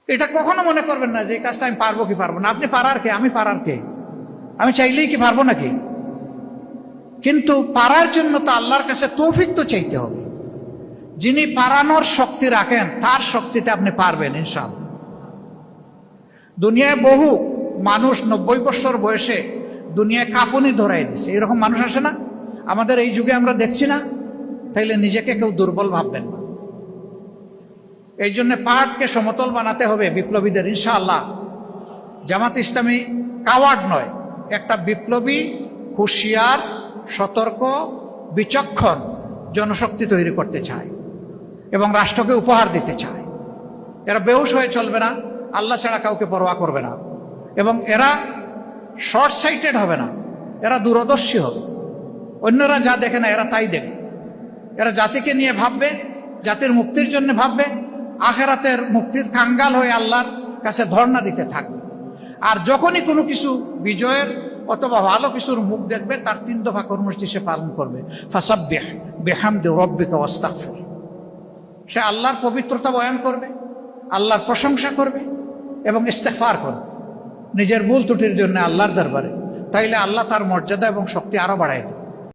এটা কখনো মনে করবেন না যে এই কাজটা আমি পারবো কি পারবো না। আপনি পারার কে, আমি পারার কে? আমি চাইলেই কি পারবো নাকি? কিন্তু পারার জন্য তো আল্লাহর কাছে তৌফিক তো চাইতে হবে। যিনি পারানোর শক্তি রাখেন তার শক্তিতে আপনি পারবেন ইনশাআল্লাহ। দুনিয়ায় বহু মানুষ 90 বছর বয়সে দুনিয়ায় কাঁপুনি ধরাই দিছে, এরকম মানুষ আসে না আমাদের এই যুগে? আমরা দেখছি না? তাইলে নিজেকে কেউ দুর্বল ভাববেন না। এই জন্য পাহাড়কে সমতল বানাতে হবে বিপ্লবীদের ইনশাআল্লাহ। জামাত ইসলামী কাওয়ার্ড নয়, একটা বিপ্লবী, হুঁশিয়ার, সতর্ক, বিচক্ষণ জনশক্তি তৈরি করতে চায় এবং রাষ্ট্রকে উপহার দিতে চায়। এরা বেহুশ হয়ে চলবে না, আল্লাহ ছাড়া কাউকে পরোয়া করবে না, এবং এরা শর্ট সাইটেড হবে না, এরা দূরদর্শী হবে। অন্যরা যা দেখে না এরা তাই দেখবে। এরা জাতিকে নিয়ে ভাববে, জাতির মুক্তির জন্য ভাববে, আখেরাতের মুক্তির কাঙ্গাল হয়ে আল্লাহর কাছে ধর্ণা দিতে থাকবে। আর যখনই কোনো কিছু বিজয়ের অথবা ভালো কিছুর মুখ দেখবে, তার 3 দফা কর্মসূচি সে পালন করবে। ফাসাব্বিহ বিহামদি রাব্বিকা ওয়াস্তাগফির। সে আল্লাহর পবিত্রতা বয়ান করবে, আল্লাহর প্রশংসা করবে এবং ইস্তেগফার করবে নিজের ভুল ত্রুটির জন্য আল্লাহর দরবারে। তাইলে আল্লাহ তার মর্যাদা এবং শক্তি আরো বাড়ায় দেবে।